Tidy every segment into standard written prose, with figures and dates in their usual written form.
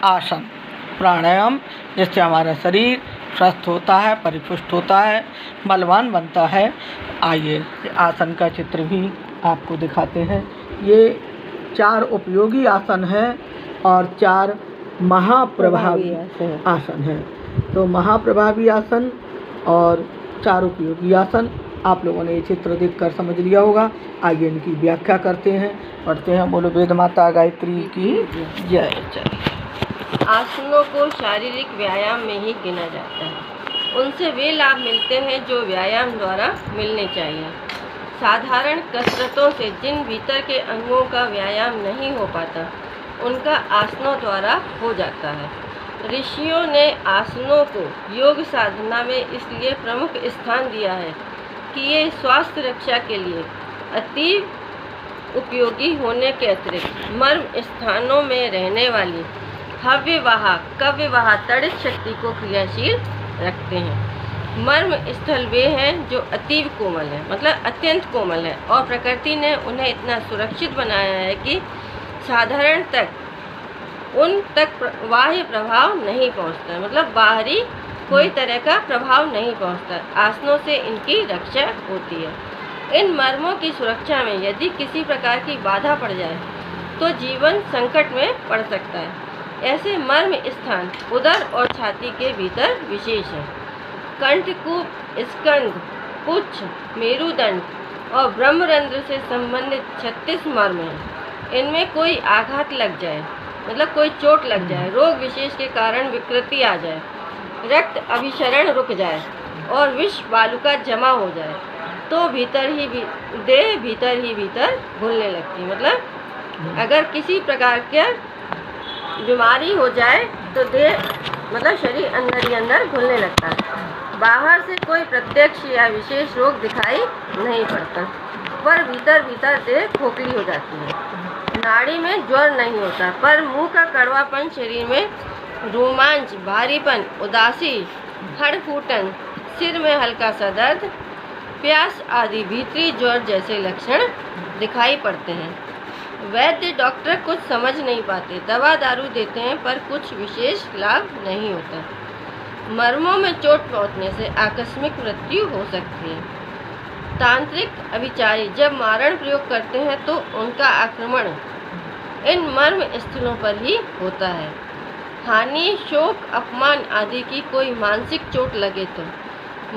आसन प्राणायाम, जिससे हमारा शरीर स्वस्थ होता है, परिपुष्ट होता है, बलवान बनता है। आइए आसन का चित्र भी आपको दिखाते हैं। ये 4 उपयोगी आसन हैं और 4 महाप्रभावी आसन हैं। तो महाप्रभावी आसन और 4 उपयोगी आसन आप लोगों ने ये चित्र देखकर समझ लिया होगा। आइए इनकी व्याख्या करते हैं, पढ़ते हैं। बोलो वेद माता गायत्री की जय। जय। आसनों को शारीरिक व्यायाम में ही गिना जाता है। उनसे वे लाभ मिलते हैं जो व्यायाम द्वारा मिलने चाहिए। साधारण कसरतों से जिन भीतर के अंगों का व्यायाम नहीं हो पाता, उनका आसनों द्वारा हो जाता है। ऋषियों ने आसनों को योग साधना में इसलिए प्रमुख स्थान दिया है कि ये स्वास्थ्य रक्षा के लिए अति उपयोगी होने के अतिरिक्त मर्म स्थानों में रहने वाली हव्यवाह कव्यवाह तड़ित शक्ति को क्रियाशील रखते हैं। मर्म स्थल वे हैं जो अतीव कोमल है, मतलब अत्यंत कोमल है, और प्रकृति ने उन्हें इतना सुरक्षित बनाया है कि साधारण तक उन तक बाह्य प्रभाव नहीं पहुंचता, मतलब बाहरी कोई तरह का प्रभाव नहीं पहुंचता। आसनों से इनकी रक्षा होती है। इन मर्मों की सुरक्षा में यदि किसी प्रकार की बाधा पड़ जाए तो जीवन संकट में पड़ सकता है। ऐसे मर्म स्थान उदर और छाती के भीतर विशेष है। कंठकूप, स्कंध, पुच्छ, मेरुदंड और ब्रह्मरंध्र से संबंधित 36 मर्म हैं। इनमें कोई आघात लग जाए, मतलब कोई चोट लग जाए, रोग विशेष के कारण विकृति आ जाए, रक्त अभिसरण रुक जाए और विष बालुका जमा हो जाए तो देह भीतर ही भीतर घुलने लगती है। मतलब अगर किसी प्रकार के बीमारी हो जाए तो देह, मतलब शरीर अंदर ही अंदर घुलने लगता है। बाहर से कोई प्रत्यक्ष या विशेष रोग दिखाई नहीं पड़ता, पर भीतर भीतर देह खोखली हो जाती है। नाड़ी में ज्वर नहीं होता, पर मुंह का कड़वापन, शरीर में रोमांच, भारीपन, उदासी, हड़फूटन, सिर में हल्का सा दर्द, प्यास आदि भीतरी ज्वर जैसे लक्षण दिखाई पड़ते हैं। वैद्य डॉक्टर कुछ समझ नहीं पाते, दवा दारू देते हैं, पर कुछ विशेष लाभ नहीं होता। मर्मों में चोट पहुंचने से आकस्मिक मृत्यु हो सकती है। तांत्रिक अभिचारी जब मारण प्रयोग करते हैं तो उनका आक्रमण इन मर्म स्थलों पर ही होता है। हानि, शोक, अपमान आदि की कोई मानसिक चोट लगे तो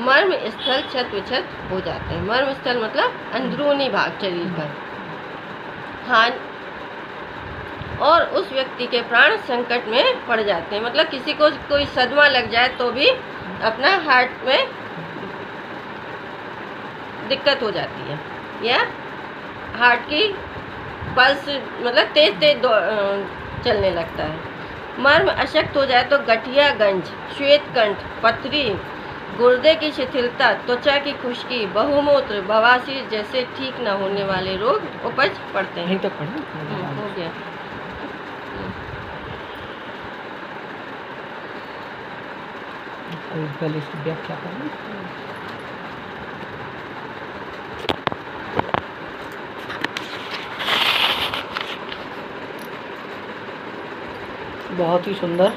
मर्म स्थल छत विछत हो जाते हैं। मर्म स्थल मतलब अंदरूनी भाग शरीर का। और उस व्यक्ति के प्राण संकट में पड़ जाते हैं, मतलब किसी को कोई सदमा लग जाए तो भी अपना हार्ट में दिक्कत हो जाती है, या हार्ट की पल्स मतलब तेज तेज चलने लगता है। मर्म अशक्त हो जाए तो गठिया गंज, श्वेत कंठ, पथरी, गुर्दे की शिथिलता, त्वचा की खुश्की, बहुमूत्र, बवासीर जैसे ठीक न होने वाले रोग उपज पड़ते हैं। हो गया। पहले इसकी व्याख्या करें। बहुत ही सुंदर।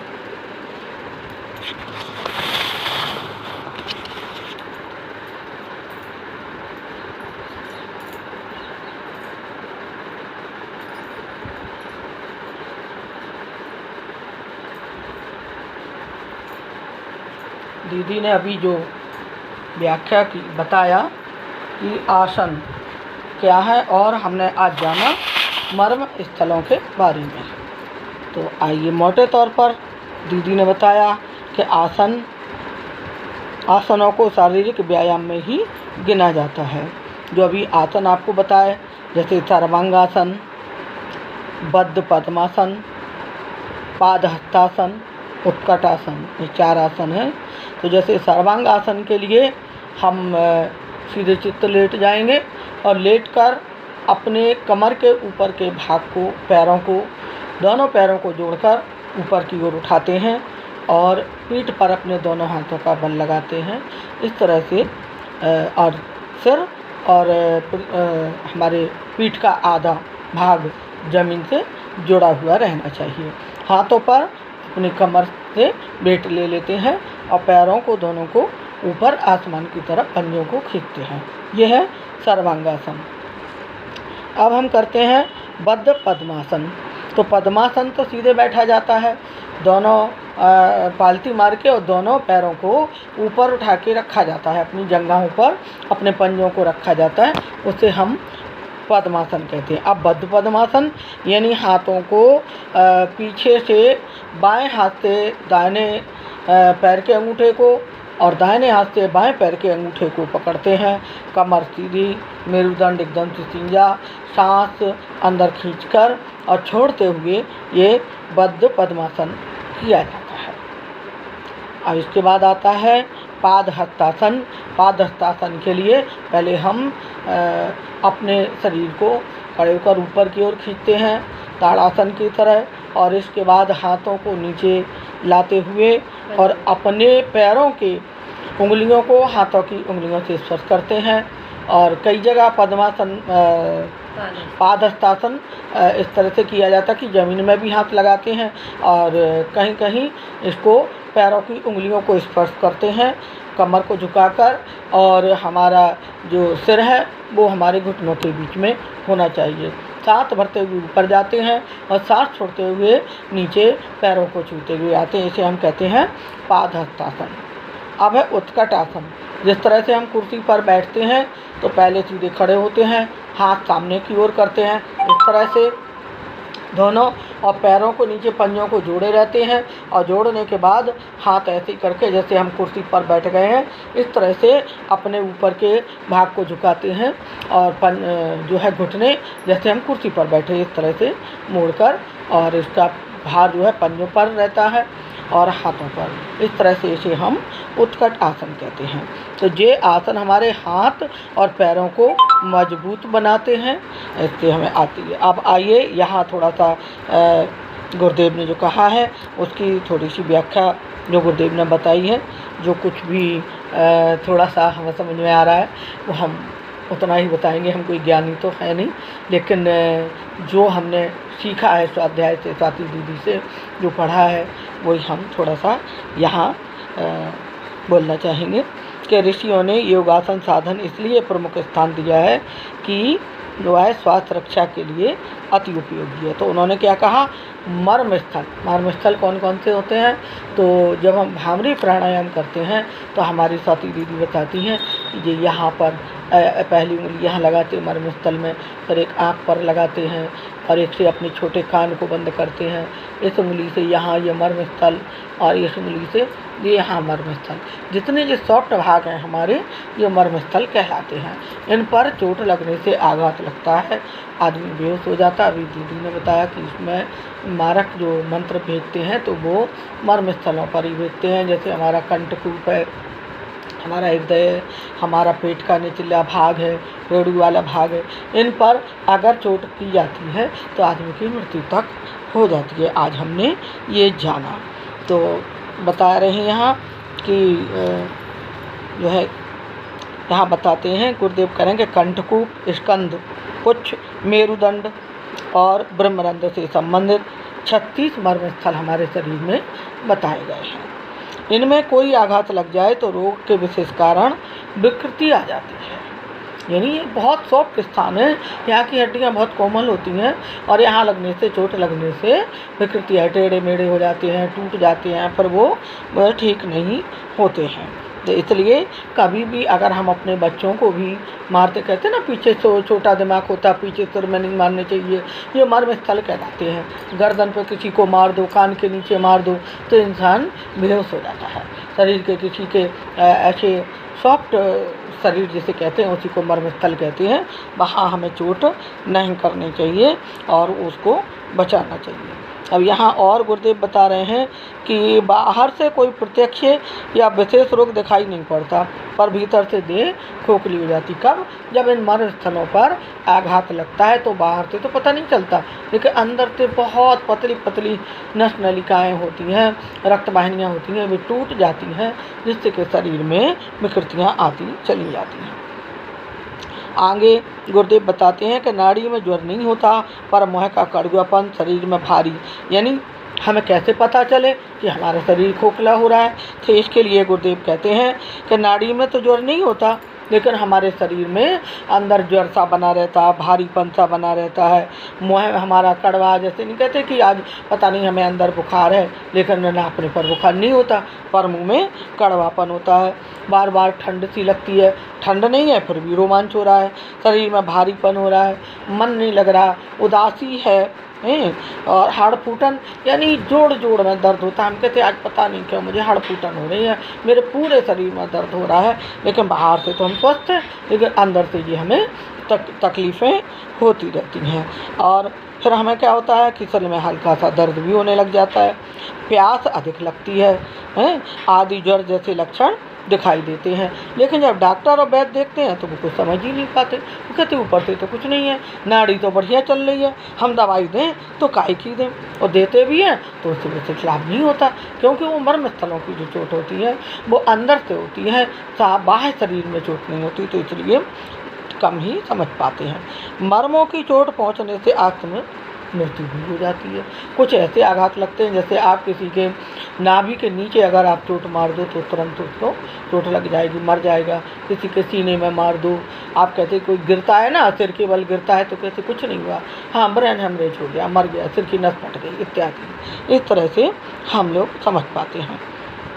दीदी ने अभी जो व्याख्या की बताया कि आसन क्या है, और हमने आज जाना मर्म स्थलों के बारे में। तो आइए मोटे तौर पर दीदी ने बताया कि आसनों को शारीरिक व्यायाम में ही गिना जाता है। जो अभी आसन आपको बताए, जैसे सर्वांगासन, बद्ध पद्मासन, पादहस्तासन, उत्कटासन, ये 4 आसन हैं। तो जैसे सर्वांग आसन के लिए हम सीधे चित्त लेट जाएंगे और लेटकर अपने कमर के ऊपर के भाग को, पैरों को, दोनों पैरों को जोड़कर ऊपर की ओर उठाते हैं और पीठ पर अपने दोनों हाथों का बल लगाते हैं। इस तरह से और सिर और हमारे पीठ का आधा भाग जमीन से जुड़ा हुआ रहना चाहिए। हाथों पर अपनी कमर से वेट ले लेते हैं और पैरों को दोनों को ऊपर आसमान की तरफ पंजों को खींचते हैं। यह है सर्वांगासन। अब हम करते हैं बद्ध पद्मासन। तो पद्मासन तो सीधे बैठा जाता है, दोनों पालती मार के और दोनों पैरों को ऊपर उठा के रखा जाता है, अपनी जंघाओं पर अपने पंजों को रखा जाता है, उसे हम पद्मासन कहते हैं। अब बद्ध पद्मासन यानी हाथों को पीछे से बाएं हाथ से दाहिने पैर के अंगूठे को और दाहिने हाथ से बाएं पैर के अंगूठे को पकड़ते हैं, कमर सीधी, मेरुदंड एकदम से सीधा, सांस अंदर खींचकर और छोड़ते हुए ये बद्ध पद्मासन किया जाता है। अब इसके बाद आता है पादहस्तासन। पादहस्तासन के लिए पहले हम अपने शरीर को खड़े होकर ऊपर की ओर खींचते हैं ताड़ासन की तरह, और इसके बाद हाथों को नीचे लाते हुए और अपने पैरों के उंगलियों को हाथों की उंगलियों से स्पर्श करते हैं। और कई जगह पद्मासन पादहस्तासन इस तरह से किया जाता है कि ज़मीन में भी हाथ लगाते हैं और कहीं कहीं इसको पैरों की उंगलियों को स्पर्श करते हैं कमर को झुकाकर, और हमारा जो सिर है वो हमारे घुटनों के बीच में होना चाहिए। सांस भरते हुए ऊपर जाते हैं और सांस छोड़ते हुए नीचे पैरों को छूते हुए आते हैं, इसे हम कहते हैं पादहस्तासन। अब है उत्कट आसन। जिस तरह से हम कुर्सी पर बैठते हैं तो पहले सीधे खड़े होते हैं, हाथ सामने की ओर करते हैं इस तरह से दोनों, और पैरों को नीचे पंजों को जोड़े रहते हैं, और जोड़ने के बाद हाथ ऐसे करके जैसे हम कुर्सी पर बैठ गए हैं इस तरह से अपने ऊपर के भाग को झुकाते हैं, और जो है घुटने जैसे हम कुर्सी पर बैठे इस तरह से मोड़कर, और इसका भार जो है पंजों पर रहता है और हाथों पर। इस तरह से इसे हम उत्कट आसन कहते हैं। तो ये आसन हमारे हाथ और पैरों को मजबूत बनाते हैं, इससे हमें आती है। अब आइए यहाँ थोड़ा सा गुरुदेव ने जो कहा है उसकी थोड़ी सी व्याख्या जो गुरुदेव ने बताई है, जो कुछ भी थोड़ा सा हमें समझ में आ रहा है वो हम उतना ही बताएंगे। हम कोई ज्ञानी तो है नहीं, लेकिन जो हमने सीखा है स्वाध्याय से, स्वाति दीदी से जो पढ़ा है वही हम थोड़ा सा यहाँ बोलना चाहेंगे कि ऋषियों ने योगासन साधन इसलिए प्रमुख स्थान दिया है कि जो है स्वास्थ्य रक्षा के लिए अति उपयोगी है। तो उन्होंने क्या कहा, मर्म स्थल। मर्म स्थल कौन कौन से होते हैं? तो जब हम भ्रामरी प्राणायाम करते हैं तो हमारी स्वाति दीदी बताती हैं कि ये यहाँ पर पहली उंगली यहाँ लगाते हैं मर्म स्थल में, फिर एक आँख पर लगाते हैं और एक से अपने छोटे कान को बंद करते हैं, इस उंगली से यहाँ ये मर्म स्थल और इस उंगली से ये यहाँ मर्म स्थल। जितने जो सॉफ्ट भाग हैं हमारे ये मर्म स्थल कहलाते हैं। इन पर चोट लगने से आघात लगता है, आदमी बेहोश हो जाता है। अभी दीदी ने बताया कि इसमें मारक जो मंत्र भेजते हैं तो वो मर्म स्थलों पर ही भेजते हैं, जैसे हमारा कंठकूप है, हमारा हृदय, हमारा पेट का निचला भाग है, रेड़ू वाला भाग है। इन पर अगर चोट की जाती है तो आदमी की मृत्यु तक हो जाती है। आज हमने ये जाना। तो बता रहे हैं यहाँ कि जो है यहाँ बताते हैं गुरुदेव करेंगे कंठकूप, स्कंद, पुच्छ, मेरुदंड और ब्रह्मरंध्र से संबंधित 36 मर्म स्थल हमारे शरीर में बताए गए हैं। इनमें कोई आघात लग जाए तो रोग के विशेष कारण विकृति आ जाती है। यानी ये बहुत सॉफ्ट स्थान है, यहाँ की हड्डियाँ बहुत कोमल होती हैं और यहाँ लगने से, चोट लगने से विकृतियाँ टेढ़े मेढ़े हो जाते हैं, टूट जाते हैं, पर वो ठीक नहीं होते हैं। तो इसलिए कभी भी अगर हम अपने बच्चों को भी मारते, कहते हैं ना पीछे से छोटा दिमाग होता, पीछे सिर में नहीं मारने चाहिए, ये मर्म स्थल कहलाते हैं। गर्दन पे किसी को मार दो, कान के नीचे मार दो तो इंसान बेहोश हो जाता है। शरीर के किसी के ऐसे सॉफ्ट शरीर जिसे कहते हैं उसी को मर्म स्थल कहते हैं। वहाँ हमें चोट नहीं करनी चाहिए और उसको बचाना चाहिए। अब यहाँ और गुरुदेव बता रहे हैं कि बाहर से कोई प्रत्यक्ष या विशेष रोग दिखाई नहीं पड़ता, पर भीतर से देह खोखली हो जाती। कब? जब इन मर्म स्थलों पर आघात लगता है तो बाहर से तो पता नहीं चलता, लेकिन अंदर से बहुत पतली पतली नस नलिकाएँ होती हैं, रक्त वाहिनियाँ होती हैं, वे टूट जाती हैं, जिससे कि शरीर में विकृतियाँ आती चली जाती हैं। आगे गुरुदेव बताते हैं कि नाड़ी में ज्वर नहीं होता, पर मुँह का कड़वापन, शरीर में भारी, यानी हमें कैसे पता चले कि हमारा शरीर खोखला हो रहा है? तो इसके लिए गुरुदेव कहते हैं कि नाड़ी में तो ज्वर नहीं होता, लेकिन हमारे शरीर में अंदर ज्वर सा बना रहता है, भारीपन सा बना रहता है, मुँह हमारा कड़वा, जैसे नहीं कहते कि आज पता नहीं हमें अंदर बुखार है, लेकिन नापने पर बुखार नहीं होता, पर मुँह में कड़वापन होता है। बार बार ठंड सी लगती है, ठंड नहीं है फिर भी रोमांच हो रहा है, शरीर में भारीपन हो रहा है, मन नहीं लग रहा, उदासी है और हाड़ फूटन, यानी जोड़ जोड़ में दर्द होता है। हम कहते हैं आज पता नहीं क्यों मुझे हाड़ फूटन हो रही है, मेरे पूरे शरीर में दर्द हो रहा है, लेकिन बाहर से तो हम स्वस्थ हैं, लेकिन अंदर से ये हमें तकलीफ़ें होती रहती हैं। और फिर हमें क्या होता है कि शरीर में हल्का सा दर्द भी होने लग जाता है, प्यास अधिक लगती है आदि ज्वर जैसे लक्षण दिखाई देते हैं। लेकिन जब डॉक्टर और वैद्य देखते हैं तो वो कुछ समझ ही नहीं पाते, वो कहते ऊपर से तो कुछ नहीं है, नाड़ी तो बढ़िया चल रही है, हम दवाई दें तो काहे की दें, और देते भी हैं तो उससे कुछ लाभ नहीं होता, क्योंकि वो मर्म स्थलों की जो चोट होती है वो अंदर से होती है, बाह्य शरीर में चोट नहीं होती, तो इसलिए कम ही समझ पाते हैं। मर्मों की चोट पहुँचने से आंख में मृत्यु भी हो जाती है। कुछ ऐसे आघात लगते हैं जैसे आप किसी के नाभि के नीचे अगर आप चोट मार दो तो तुरंत उसको चोट लग जाएगी, मर जाएगा। किसी के सीने में मार दो, आप कहते कोई गिरता है ना, सिर के बल गिरता है तो कहते कुछ नहीं हुआ, हाँ ब्रेन हेमरेज हो गया, मर गया, सिर की नस फट गई इत्यादि। इस तरह से हम लोग समझ पाते हैं।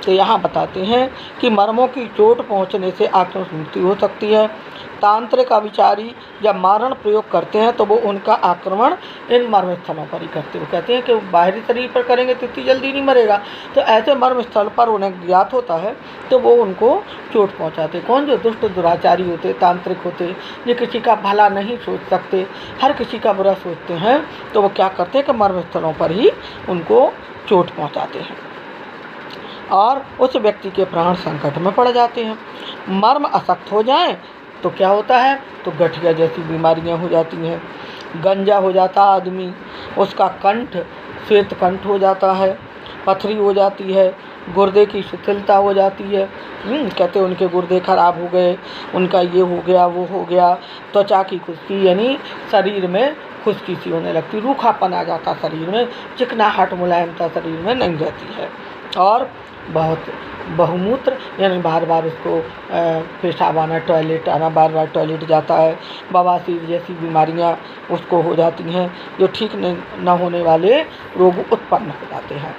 तो यहाँ बताते हैं कि मर्मों की चोट पहुँचने से आक्रामक मृत्यु हो सकती है। तांत्रिक अभिचारी जब मारण प्रयोग करते हैं तो वो उनका आक्रमण इन मर्म स्थलों पर ही करते हैं। वो कहते हैं कि बाहरी शरीर पर करेंगे तो इतनी जल्दी नहीं मरेगा, तो ऐसे मर्म स्थल पर उन्हें ज्ञात होता है तो वो उनको चोट पहुंचाते। कौन? जो दुष्ट दुराचारी होते, तांत्रिक होते, ये किसी का भला नहीं सोच सकते, हर किसी का बुरा सोचते हैं, तो वो क्या करते हैं कि मर्म स्थलों पर ही उनको चोट पहुँचाते हैं और उस व्यक्ति के प्राण संकट में पड़ जाते हैं। मर्म अशक्त हो जाएं तो क्या होता है? तो गठिया जैसी बीमारियां हो जाती हैं, गंजा हो जाता आदमी, उसका कंठ श्वेत कंठ हो जाता है, पथरी हो जाती है, गुर्दे की शिथिलता हो जाती है। कहते उनके गुर्दे खराब हो गए, उनका ये हो गया वो हो गया। त्वचा की खुश्की, यानी शरीर में खुश्की सी होने लगती, रूखापन आ जाता शरीर में, चिकनाहट मुलायमता शरीर में नहीं रहती है। और बहुत बहुमूत्र, यानी बार बार उसको पेशाब आना, टॉयलेट आना, बार बार टॉयलेट जाता है। बवासीर जैसी बीमारियां उसको हो जाती हैं, जो ठीक न होने वाले रोग उत्पन्न हो जाते हैं।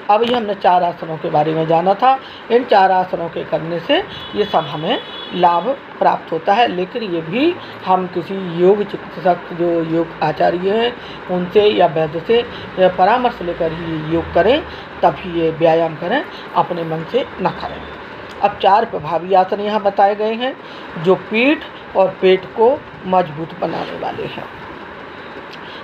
अब ये हमने 4 आसनों के बारे में जाना था। इन 4 आसनों के करने से ये सब हमें लाभ प्राप्त होता है, लेकिन ये भी हम किसी योग चिकित्सक जो योग आचार्य हैं उनसे या वैद्य से परामर्श लेकर ही योग करें, तभी ये व्यायाम करें, अपने मन से न करें। अब 4 प्रभावी आसन यहाँ बताए गए हैं जो पीठ और पेट को मजबूत बनाने वाले हैं।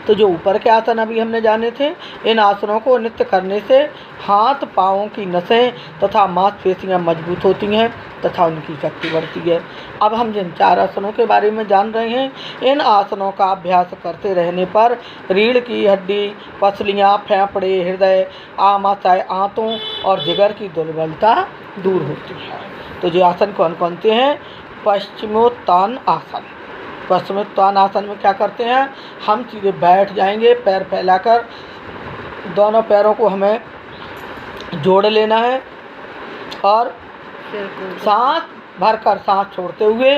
तो जो ऊपर के आसन अभी हमने जाने थे, इन आसनों को नित्य करने से हाथ पाँवों की नसें तथा मांसपेशियां मजबूत होती हैं तथा उनकी शक्ति बढ़ती है। अब हम जिन 4 आसनों के बारे में जान रहे हैं, इन आसनों का अभ्यास करते रहने पर रीढ़ की हड्डी, पसलियाँ, फेफड़े, हृदय, आमाशय, आंतों और जिगर की दुर्बलता दूर होती है। तो जो आसन कौन कौन से हैं? पश्चिमोत्तान आसन। पश्चिमोत्तान आसन में क्या करते हैं? हम सीधे बैठ जाएंगे, पैर फैलाकर, दोनों पैरों को हमें जोड़ लेना है और सांस भरकर सांस छोड़ते हुए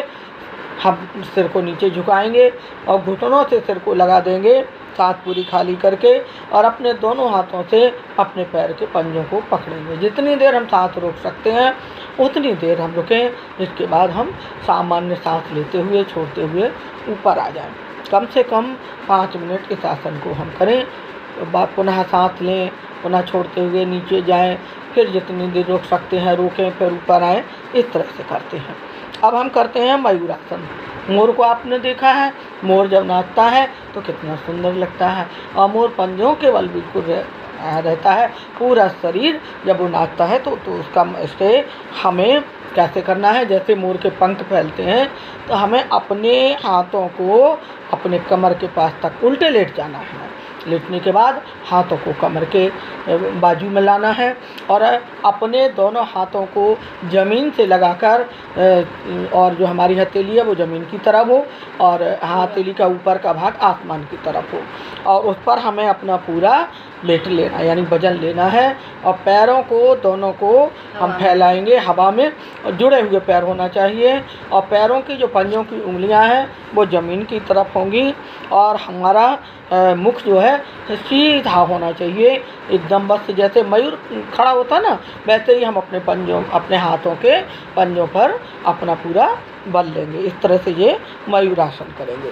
हम सिर को नीचे झुकाएंगे और घुटनों से सिर को लगा देंगे, सांस पूरी खाली करके, और अपने दोनों हाथों से अपने पैर के पंजों को पकड़ेंगे। जितनी देर हम सांस रोक सकते हैं उतनी देर हम रुकें। इसके बाद हम सामान्य सांस लेते हुए छोड़ते हुए ऊपर आ जाएं। कम से कम 5 मिनट इस आसन को हम करें, पुनः सांस लें, पुनः छोड़ते हुए नीचे जाएं, फिर जितनी देर रोक सकते हैं रोकें, फिर ऊपर आएँ। इस तरह से करते हैं। अब हम करते हैं मयूरासन। मोर को आपने देखा है, मोर जब नाचता है तो कितना सुंदर लगता है, और मोर पंजों के बल बिल्कुल रहता है, पूरा शरीर जब वो नाचता है तो उसका इससे हमें कैसे करना है? जैसे मोर के पंख फैलते हैं तो हमें अपने हाथों को अपने कमर के पास तक उल्टे लेट जाना है। लेटने के बाद हाथों को कमर के बाजू में लाना है और अपने दोनों हाथों को ज़मीन से लगाकर, और जो हमारी हथेली है वो ज़मीन की तरफ हो और हथेली का ऊपर का भाग आसमान की तरफ हो, और उस पर हमें अपना पूरा वेट लेना यानी वजन लेना है। और पैरों को दोनों को हम फैलाएंगे हवा में, और जुड़े हुए पैर होना चाहिए। और पैरों की जो पंजों की उंगलियां हैं वो ज़मीन की तरफ होंगी, और हमारा मुख जो है सीधा होना चाहिए एकदम, बस जैसे मयूर खड़ा होता है ना, वैसे ही हम अपने हाथों के पंजों पर अपना पूरा बल लेंगे। इस तरह से ये मयूरासन करेंगे।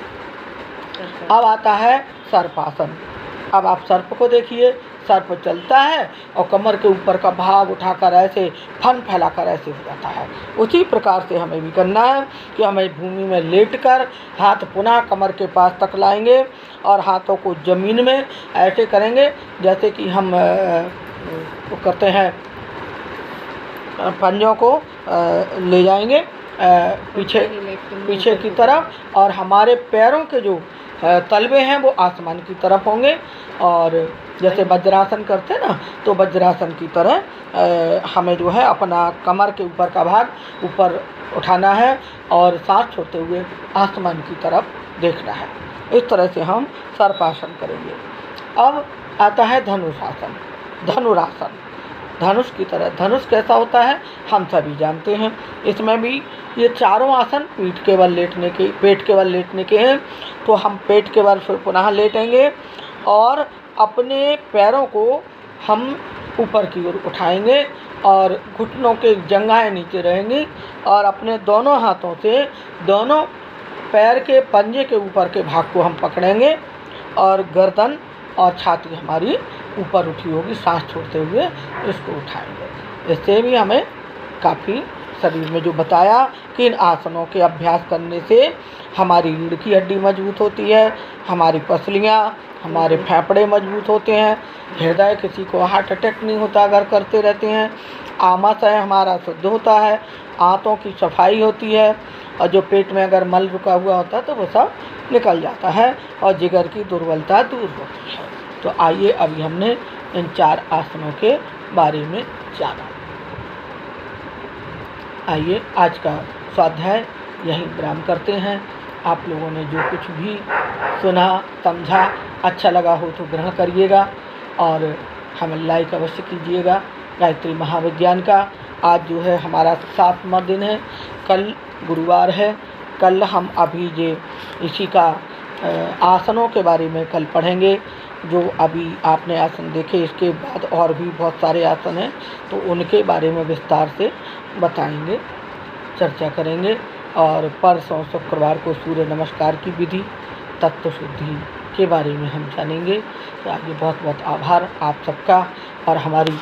अब आता है सर्पासन। अब आप सर्प को देखिए, सर्प चलता है और कमर के ऊपर का भाग उठाकर ऐसे फन फैलाकर ऐसे हो जाता है। उसी प्रकार से हमें भी करना है कि हमें भूमि में लेटकर हाथ पुनः कमर के पास तक लाएंगे और हाथों को ज़मीन में ऐसे करेंगे जैसे कि हम वो करते हैं, पंजों को ले जाएंगे पीछे की तरफ, और हमारे पैरों के जो तलवे हैं वो आसमान की तरफ होंगे। और जैसे वज्रासन करते हैं ना, तो वज्रासन की तरह हमें जो है अपना कमर के ऊपर का भाग ऊपर उठाना है और सांस छोड़ते हुए आसमान की तरफ देखना है। इस तरह से हम सर्पासन करेंगे। अब आता है धनुरासन। धनुरासन धनुष की तरह। धनुष कैसा होता है हम सभी जानते हैं। इसमें भी ये चारों आसन पेट के बल लेटने के हैं। तो हम पेट के बल फिर पुनः लेटेंगे और अपने पैरों को हम ऊपर की ओर उठाएंगे और घुटनों के जंघाएं नीचे रहेंगी, और अपने दोनों हाथों से दोनों पैर के पंजे के ऊपर के भाग को हम पकड़ेंगे और गर्दन और छाती हमारी ऊपर उठी होगी, सांस छोड़ते हुए इसको उठाएंगे। इससे भी हमें काफ़ी शरीर में जो बताया कि इन आसनों के अभ्यास करने से हमारी रीढ़ की हड्डी मजबूत होती है, हमारी पसलियाँ, हमारे फेफड़े मजबूत होते हैं, हृदय, किसी को हार्ट अटैक नहीं होता अगर करते रहते हैं, आमाशय हमारा शुद्ध होता है, आंतों की सफाई होती है, और जो पेट में अगर मल रुका हुआ होता है तो वो सब निकल जाता है, और जिगर की दुर्बलता दूर होती है। तो आइए अभी हमने इन 4 आसनों के बारे में जाना। आइए आज का स्वाध्याय यहीं विराम करते हैं। आप लोगों ने जो कुछ भी सुना समझा अच्छा लगा हो तो ग्रहण करिएगा और हमें लाइक अवश्य कीजिएगा। गायत्री महाविज्ञान का आज जो है हमारा 7वां दिन है, कल गुरुवार है। कल हम अभी ये इसी का आसनों के बारे में कल पढ़ेंगे। जो अभी आपने आसन देखे इसके बाद और भी बहुत सारे आसन हैं, तो उनके बारे में विस्तार से बताएंगे, चर्चा करेंगे। और परसों शुक्रवार को सूर्य नमस्कार की विधि, तत्व शुद्धि के बारे में हम जानेंगे। तो आगे बहुत बहुत आभार आप सबका और हमारी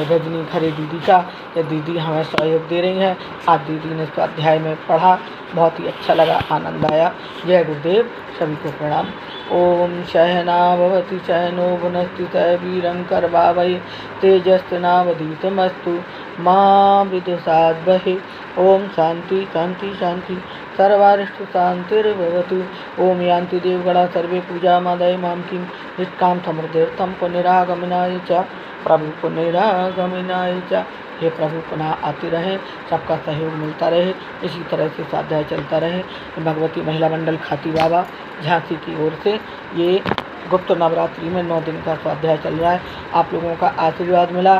रजनी खरे दीदी का। ये दीदी हमें सहयोग दे रही हैं। आज दीदी ने स्वाध्याय में पढ़ा, बहुत ही अच्छा लगा, आनंद आया। जय गुरुदेव, सभी को प्रणाम। ओम सहना भवति सहनो भुनस्तु सह वीरं करवावहै तेजस्विनावधीतमस्तु मा विद्विषावहै। ओम शांति शांति शांति, सर्वारिष्टु शांतिर्भवतु। ओम यान्ति देवगणा सर्वे पूजामादाय मां किं निष्काम समृद्ध्यर्थं पुनरागमनाय च प्रभु पुनरागमनाय च। हे प्रभु पुनः आते रहे, सबका सहयोग मिलता रहे, इसी तरह से स्वाध्याय चलता रहे। भगवती महिला मंडल खाती बाबा झांसी की ओर से ये गुप्त नवरात्रि में 9 दिन का स्वाध्याय चल रहा है। आप लोगों का आशीर्वाद मिला,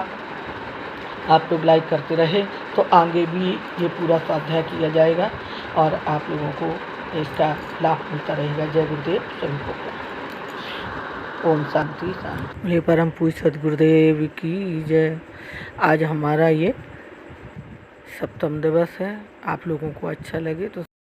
आप लोग लाइक करते रहे तो आगे भी ये पूरा स्वाध्याय किया जाएगा और आप लोगों को इसका लाभ मिलता रहेगा। जय गुरुदेव, सभी को ओम शांति शांति। बोले परम पूज्य सद्गुरुदेव की जय। आज हमारा ये 7वां दिवस है। आप लोगों को अच्छा लगे तो